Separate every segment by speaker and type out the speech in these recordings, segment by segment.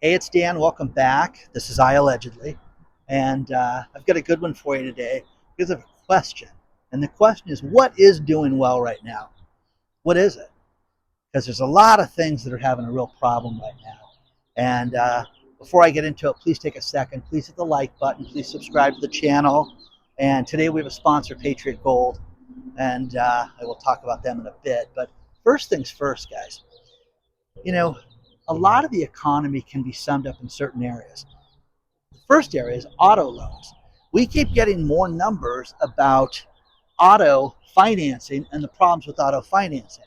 Speaker 1: Hey, it's Dan. Welcome back. This is I Allegedly. And I've got a good one for you today because of a question. And the question is, what is doing well right now? What is it? Because there's a lot of things that are having a real problem right now. And before I get into it, please take a second. Please hit the like button. Please subscribe to the channel. And today we have a sponsor, Patriot Gold. And I will talk about them in a bit. But first things first, guys. You know, a lot of the economy can be summed up in certain areas. The first area is auto loans. We keep getting more numbers about auto financing and the problems with auto financing.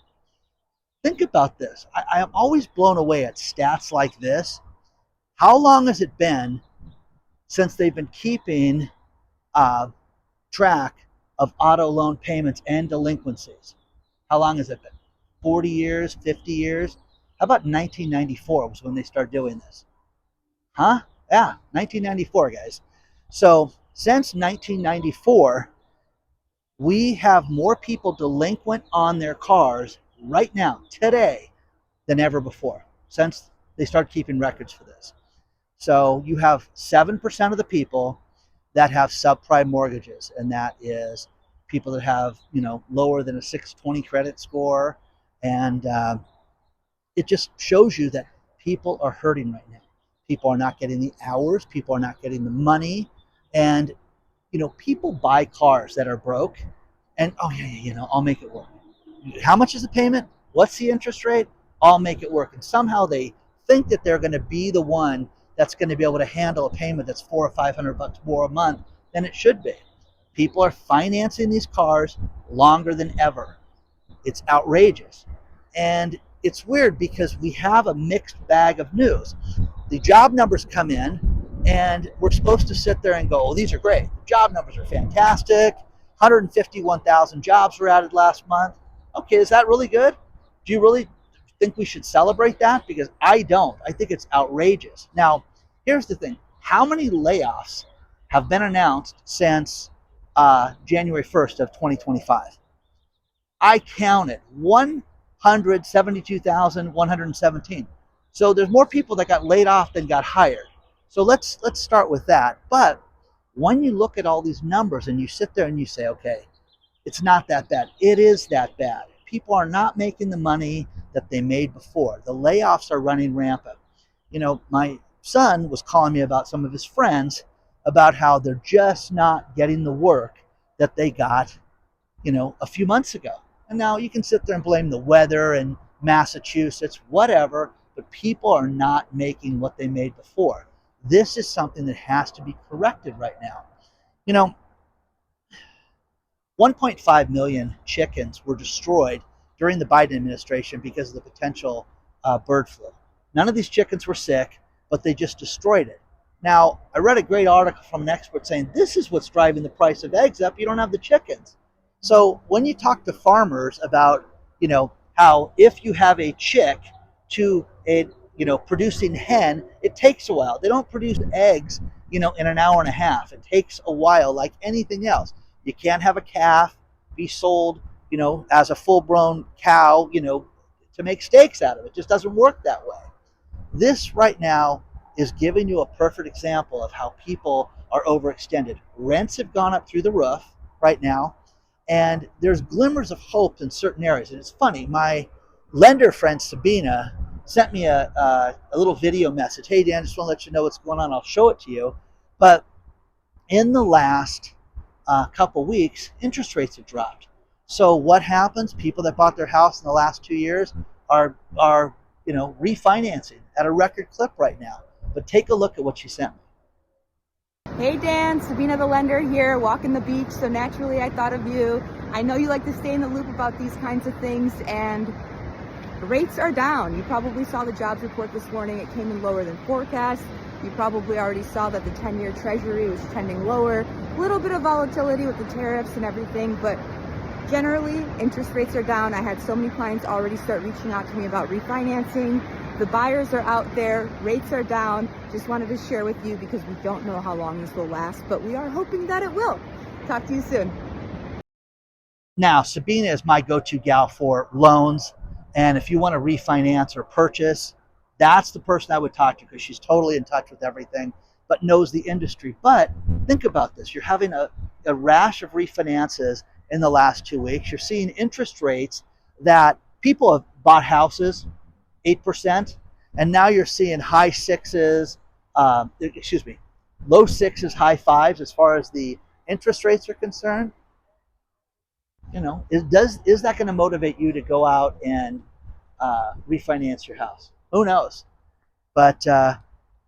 Speaker 1: Think about this. I am always blown away at stats like this. How long has it been since they've been keeping uh, track of auto loan payments and delinquencies? How long has it been? 40 years, 50 years? How about 1994 was when they started doing this? Huh? Yeah, 1994, guys. So since 1994, we have more people delinquent on their cars right now, today, than ever before, since they started keeping records for this. So you have 7% of the people that have subprime mortgages, and that is people that have, lower than a 620 credit score. And it just shows you that people are hurting right now. People are not getting the hours, people are not getting the money. And people buy cars that are broke, and oh yeah, I'll make it work. How much is the payment? What's the interest rate? I'll make it work. And somehow they think that they're going to be the one that's going to be able to handle a payment that's $400 or $500 more a month than it should be. People are financing these cars longer than ever. It's outrageous. And it's weird because we have a mixed bag of news. The job numbers come in, and we're supposed to sit there and go, oh, these are great. The job numbers are fantastic. 151,000 jobs were added last month. Okay, is that really good? Do you really think we should celebrate that? Because I don't. I think it's outrageous. Now, here's the thing. How many layoffs have been announced since January 1st of 2025? I counted 172,117. So there's more people that got laid off than got hired. So let's start with that. But when you look at all these numbers and you sit there and you say, okay, it's not that bad. It is that bad. People are not making the money that they made before. The layoffs are running rampant. My son was calling me about some of his friends about how they're just not getting the work that they got, a few months ago. And now you can sit there and blame the weather and Massachusetts, whatever, but people are not making what they made before. This is something that has to be corrected right now. You know, 1.5 million chickens were destroyed during the Biden administration because of the potential bird flu. None of these chickens were sick, but they just destroyed it. Now, I read a great article from an expert saying this is what's driving the price of eggs up. You don't have the chickens. So when you talk to farmers about, how if you have a chick to a, producing hen, it takes a while. They don't produce eggs, in an hour and a half. It takes a while, like anything else. You can't have a calf be sold, as a full-grown cow, to make steaks out of it. It just doesn't work that way. This right now is giving you a perfect example of how people are overextended. Rents have gone up through the roof right now, and there's glimmers of hope in certain areas. And it's funny, my lender friend Sabina sent me a little video message. Hey, Dan, just want to let you know what's going on. I'll show it to you. But in the last couple weeks, interest rates have dropped. So what happens? People that bought their house in the last 2 years are refinancing at a record clip right now. But take a look at what she sent me.
Speaker 2: Hey Dan, Sabina the lender here, walking the beach, so naturally I thought of you. I know you like to stay in the loop about these kinds of things, and rates are down. You probably saw the jobs report this morning. It came in lower than forecast. You probably already saw that the 10-year treasury was trending lower. A little bit of volatility with the tariffs and everything, but generally interest rates are down. I had so many clients already start reaching out to me about refinancing. The buyers are out there, rates are down. Just wanted to share with you because we don't know how long this will last, but we are hoping that it will. Talk to you soon.
Speaker 1: Now, Sabina is my go-to gal for loans. And if you want to refinance or purchase, That's the person I would talk to, because she's totally in touch with everything, but knows the industry. But think about this. You're having a rash of refinances in the last 2 weeks. You're seeing interest rates that people have bought houses 8%, and now you're seeing high sixes, excuse me, low sixes, high fives as far as the interest rates are concerned. Is that going to motivate you to go out and refinance your house? Who knows? But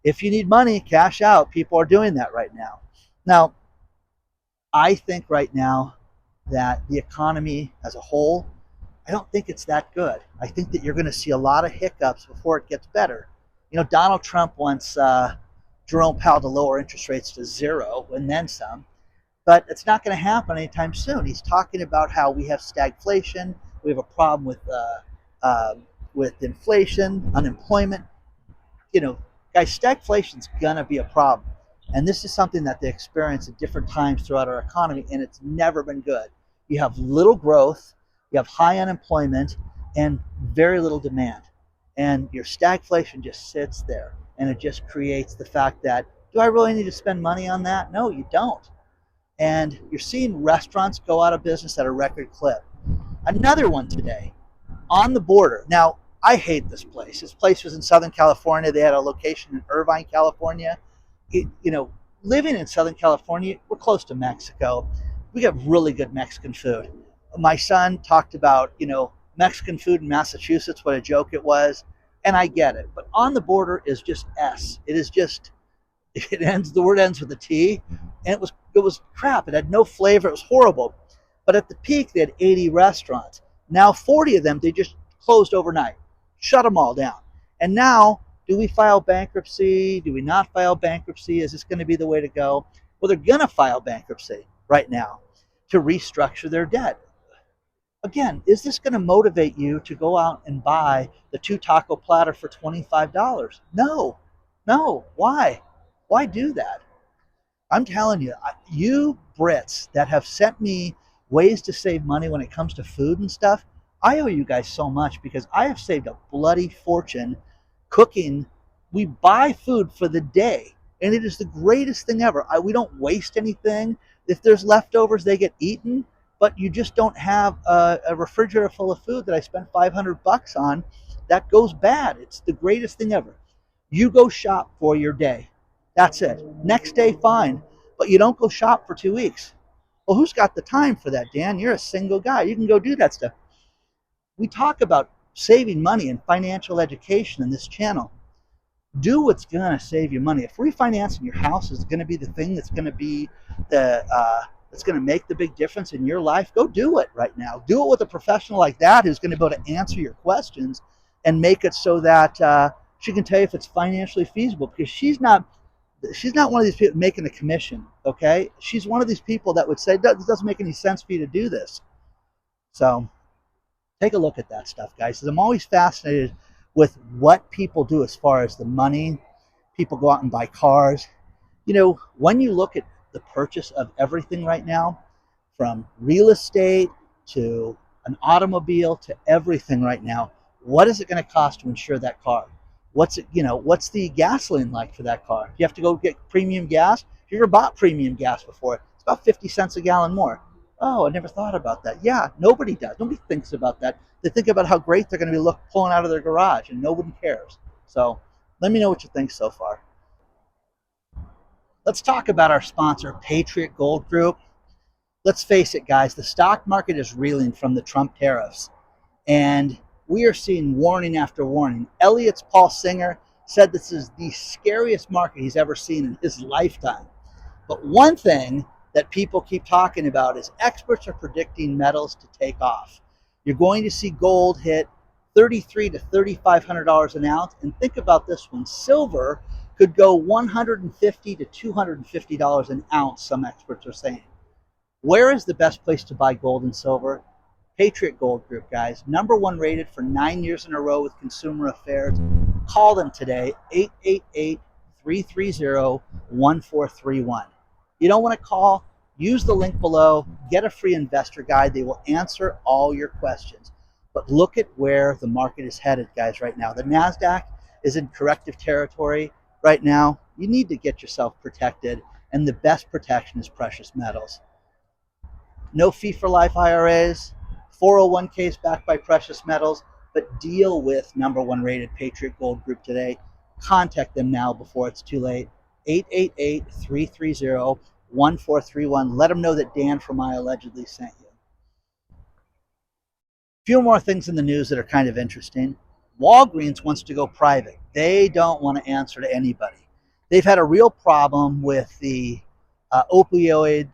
Speaker 1: if you need money, cash out. People are doing that right now. Now, I think right now that the economy as a whole, I don't think it's that good. I think that you're going to see a lot of hiccups before it gets better. Donald Trump wants Jerome Powell to lower interest rates to zero and then some, but it's not going to happen anytime soon. He's talking about how we have stagflation, we have a problem with inflation, unemployment. Guys, stagflation's going to be a problem. And this is something that they experience at different times throughout our economy, and it's never been good. You have little growth, you have high unemployment, and very little demand. And your stagflation just sits there, and it just creates the fact that, do I really need to spend money on that? No, you don't. And you're seeing restaurants go out of business at a record clip. Another one today, on the border. Now, I hate this place. This place was in Southern California. They had a location in Irvine, California. Living in Southern California, we're close to Mexico. We got really good Mexican food. My son talked about, Mexican food in Massachusetts, what a joke it was. And I get it. But on the border is just S. It is just, the word ends with a T. And it was crap. It had no flavor. It was horrible. But at the peak, they had 80 restaurants. Now 40 of them, they just closed overnight. Shut them all down. And now, do we file bankruptcy? Do we not file bankruptcy? Is this going to be the way to go? Well, they're going to file bankruptcy right now to restructure their debt. Again, is this going to motivate you to go out and buy the 2 taco platter for $25? No. Why? Why do that? I'm telling you, you Brits that have sent me ways to save money when it comes to food and stuff, I owe you guys so much, because I have saved a bloody fortune cooking. We buy food for the day, and it is the greatest thing ever. We don't waste anything. If there's leftovers, they get eaten, but you just don't have a refrigerator full of food that I spent $500 on that goes bad. It's the greatest thing ever. You go shop for your day. That's it. Next day, fine, but you don't go shop for 2 weeks. Well, who's got the time for that, Dan? You're a single guy. You can go do that stuff. We talk about saving money and financial education in this channel. Do what's going to save you money. If refinancing your house is going to be the thing that's going to be that's going to make the big difference in your life, go do it right now. Do it with a professional like that who's going to be able to answer your questions and make it so that she can tell you if it's financially feasible, because she's not one of these people making a commission, okay? She's one of these people that would say, it doesn't make any sense for you to do this. So take a look at that stuff, guys, because I'm always fascinated with what people do as far as the money. People go out and buy cars. When you look at the purchase of everything right now, from real estate to an automobile to everything right now, what is it going to cost to insure that car? What's the gasoline like for that car? You have to go get premium gas. If you ever bought premium gas before, it's about 50 cents a gallon more. Oh, I never thought about that. Yeah, nobody does. Nobody thinks about that. They think about how great they're going to be pulling out of their garage, and nobody cares. So let me know what you think so far. Let's talk about our sponsor, Patriot Gold Group. Let's face it, guys, the stock market is reeling from the Trump tariffs. And we are seeing warning after warning. Elliot's Paul Singer said this is the scariest market he's ever seen in his lifetime. But one thing that people keep talking about is experts are predicting metals to take off. You're going to see gold hit $3,300 to $3,500 an ounce. And think about this one. Silver could go $150 to $250 an ounce, some experts are saying. Where is the best place to buy gold and silver? Patriot Gold Group, guys. #1 rated for 9 years in a row with Consumer Affairs. Call them today, 888-330-1431. You don't want to call? Use the link below. Get a free investor guide. They will answer all your questions. But look at where the market is headed, guys, right now. The NASDAQ is in corrective territory right now, you need to get yourself protected. And the best protection is precious metals. No fee for life IRAs, 401ks backed by precious metals, but deal with number one rated Patriot Gold Group today. Contact them now before it's too late. 888-330-1431. Let them know that Dan from I Allegedly sent you. Few more things in the news that are kind of interesting. Walgreens wants to go private. They don't want to answer to anybody. They've had a real problem with the opioid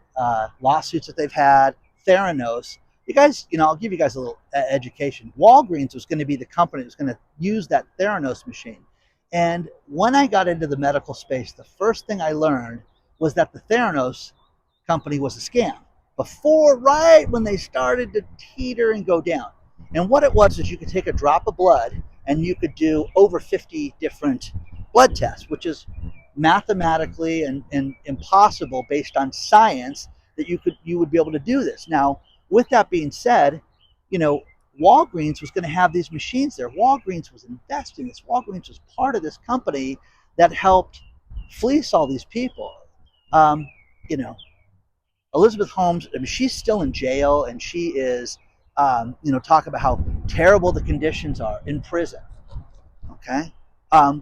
Speaker 1: lawsuits that they've had. Theranos. You guys, I'll give you guys a little education. Walgreens was going to be the company that was going to use that Theranos machine. And when I got into the medical space, the first thing I learned was that the Theranos company was a scam. Before, right when they started to teeter and go down. And what it was is you could take a drop of blood and you could do over 50 different blood tests, which is mathematically and impossible based on science that you would be able to do this. Now, with that being said, Walgreens was going to have these machines there. Walgreens was investing. This Walgreens was part of this company that helped fleece all these people. Um, you know, Elizabeth Holmes, I mean, she's still in jail, and she is, talk about how terrible the conditions are in prison. Okay.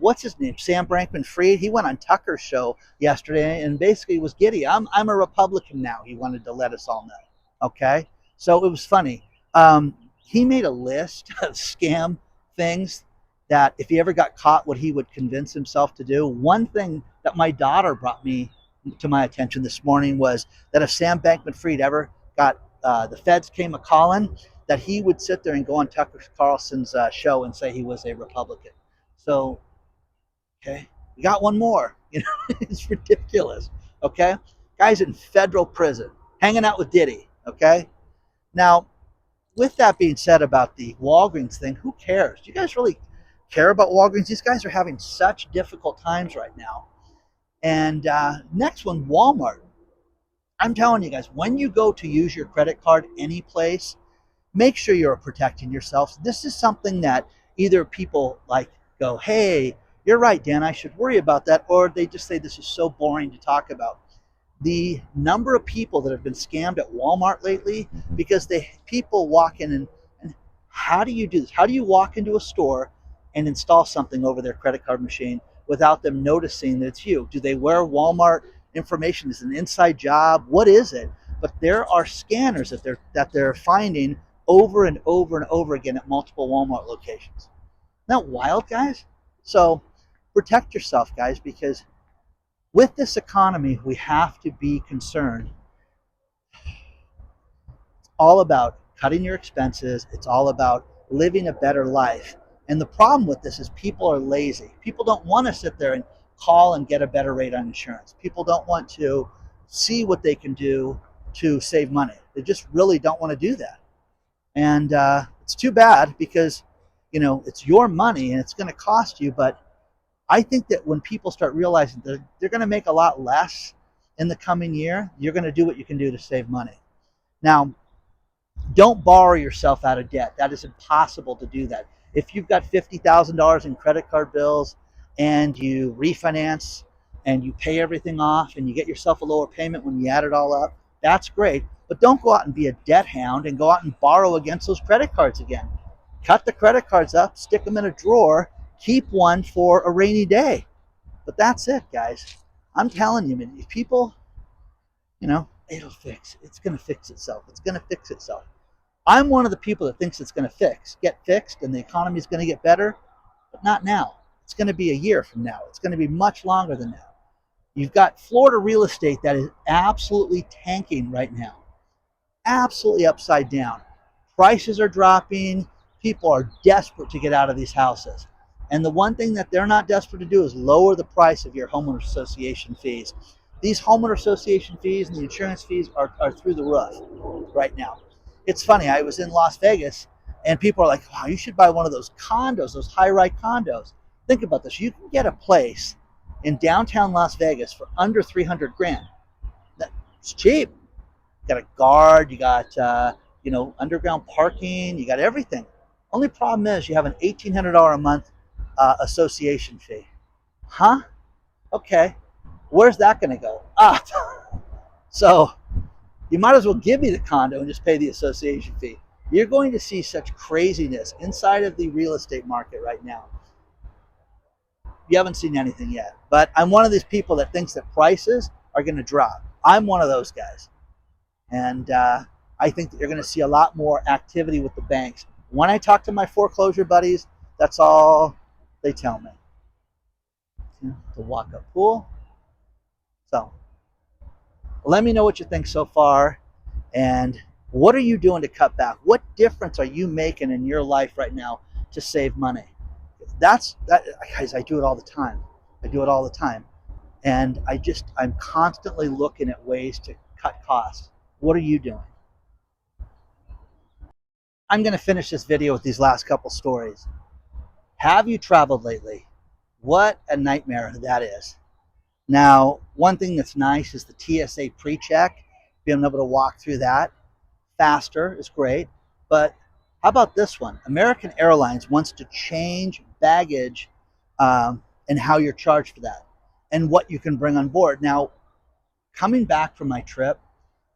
Speaker 1: What's his name? Sam Bankman-Fried. He went on Tucker's show yesterday and basically was giddy. I'm a Republican now. He wanted to let us all know. Okay. So it was funny. He made a list of scam things that if he ever got caught, what he would convince himself to do. One thing that my daughter brought me to my attention this morning was that if Sam Bankman-Fried ever got the feds came a calling, that he would sit there and go on Tucker Carlson's show and say he was a Republican. So, okay, we got one more. It's ridiculous. Okay, guy's in federal prison, hanging out with Diddy. Okay, now with that being said about the Walgreens thing, who cares? Do you guys really care about Walgreens? These guys are having such difficult times right now. And next one, Walmart. I'm telling you guys, when you go to use your credit card any place, make sure you're protecting yourself. This is something that either people like go, hey, you're right, Dan, I should worry about that, or they just say this is so boring to talk about. The number of people that have been scammed at Walmart lately, because people walk in and how do you do this? How do you walk into a store and install something over their credit card machine without them noticing that it's you? Do they wear Walmart information? Is it an inside job? What is it? But there are scanners that they're finding over and over and over again at multiple Walmart locations. Isn't that wild, guys? So protect yourself, guys, because with this economy, we have to be concerned. It's all about cutting your expenses. It's all about living a better life. And the problem with this is people are lazy. People don't want to sit there and call and get a better rate on insurance. People don't want to see what they can do to save money. They just really don't want to do that. And it's too bad because, it's your money and it's going to cost you. But I think that when people start realizing that they're going to make a lot less in the coming year, you're going to do what you can do to save money. Now, don't borrow yourself out of debt. That is impossible to do that. If you've got $50,000 in credit card bills and you refinance and you pay everything off and you get yourself a lower payment when you add it all up, that's great. But don't go out and be a debt hound and go out and borrow against those credit cards again. Cut the credit cards up, stick them in a drawer, keep one for a rainy day. But that's it, guys. I'm telling you, if people, it'll fix. It's going to fix itself. It's going to fix itself. I'm one of the people that thinks it's going to get fixed, and the economy is going to get better, but not now. It's going to be a year from now. It's going to be much longer than now. You've got Florida real estate that is absolutely tanking right now. Absolutely upside down. Prices are dropping. People are desperate to get out of these houses. And the one thing that they're not desperate to do is lower the price of your homeowner association fees. These homeowner association fees and the insurance fees are through the roof right now. It's funny, I was in Las Vegas and people are like, wow, you should buy one of those condos, those high-rise condos. Think about this. You can get a place in downtown Las Vegas for under 300 grand. That's cheap. You got a guard, you got underground parking, you got everything. Only problem is you have an $1,800 a month association fee. Huh? Okay. Where's that going to go? Ah. So you might as well give me the condo and just pay the association fee. You're going to see such craziness inside of the real estate market right now. You haven't seen anything yet, but I'm one of these people that thinks that prices are going to drop. I'm one of those guys. And I think that you're going to see a lot more activity with the banks. When I talk to my foreclosure buddies, that's all they tell me. The walk-up pool. So let me know what you think so far, and what are you doing to cut back? What difference are you making in your life right now to save money? That's that, guys. I do it all the time. I do it all the time, and I'm constantly looking at ways to cut costs. What are you doing? I'm going to finish this video with these last couple stories. Have you traveled lately? What a nightmare that is. Now, one thing that's nice is the TSA pre-check. Being able to walk through that faster is great. But how about this one? American Airlines wants to change baggage and how you're charged for that and what you can bring on board. Now, coming back from my trip,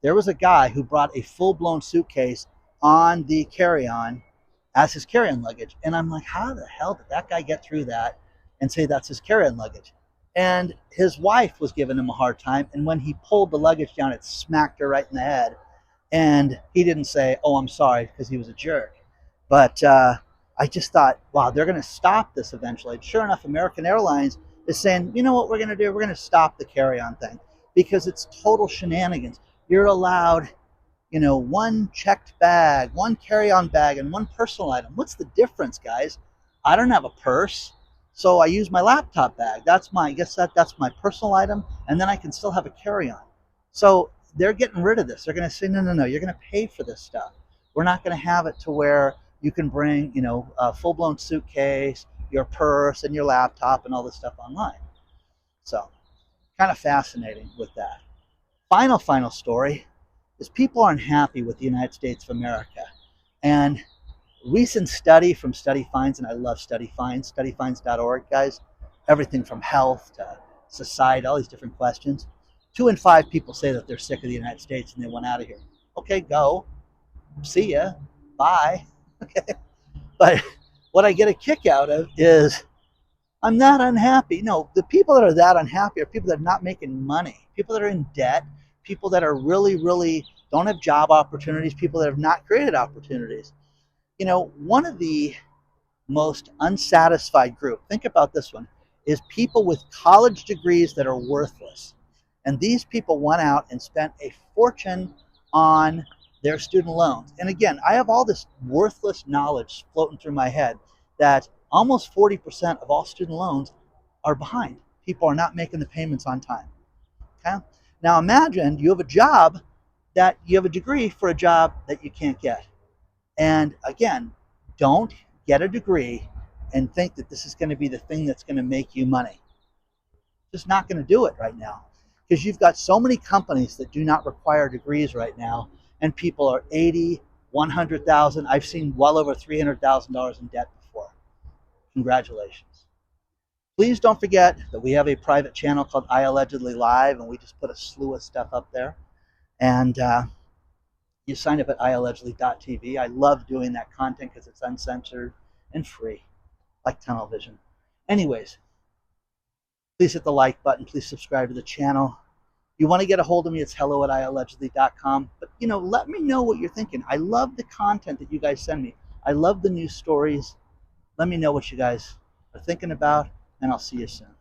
Speaker 1: there was a guy who brought a full-blown suitcase on the carry-on as his carry-on luggage. And I'm like, how the hell did that guy get through that and say that's his carry-on luggage? And his wife was giving him a hard time. And when he pulled the luggage down, it smacked her right in the head. And he didn't say, oh, I'm sorry, because he was a jerk. But I just thought, wow, they're going to stop this eventually. And sure enough, American Airlines is saying, you know what we're going to do? We're going to stop the carry-on thing because it's total shenanigans. You're allowed, one checked bag, one carry-on bag, and one personal item. What's the difference, guys? I don't have a purse, so I use my laptop bag. That's my personal item, and then I can still have a carry-on. So they're getting rid of this. They're going to say, no, you're going to pay for this stuff. We're not going to have it to where you can bring, a full-blown suitcase, your purse, and your laptop, and all this stuff online. So, kind of fascinating with that. Final story is people aren't happy with the United States of America. And recent study from Study Finds, and I love Study Finds, studyfinds.org, guys, everything from health to society, all these different questions. 2 in 5 people say that they're sick of the United States and they want out of here. Okay, go. See ya. Bye. Okay. But what I get a kick out of is I'm not unhappy. No, the people that are that unhappy are people that are not making money, people that are in debt, people that are really don't have job opportunities, people that have not created opportunities. One of the most unsatisfied group, think about this one, is people with college degrees that are worthless. And these people went out and spent a fortune on their student loans. And again, I have all this worthless knowledge floating through my head that almost 40% of all student loans are behind. People are not making the payments on time. Okay? Now imagine you have a job that you have a degree for a job that you can't get. And again, don't get a degree and think that this is going to be the thing that's going to make you money. Just not going to do it right now. Because you've got so many companies that do not require degrees right now, and people are 80, 100,000. I've seen well over $300,000 in debt before. Congratulations. Please don't forget that we have a private channel called I Allegedly Live, and we just put a slew of stuff up there. And you sign up at iallegedly.tv. I love doing that content because it's uncensored and free, like tunnel vision. Anyways, please hit the like button. Please subscribe to the channel. You want to get a hold of me, it's hello@iallegedly.com. But, let me know what you're thinking. I love the content that you guys send me. I love the news stories. Let me know what you guys are thinking about, and I'll see you soon.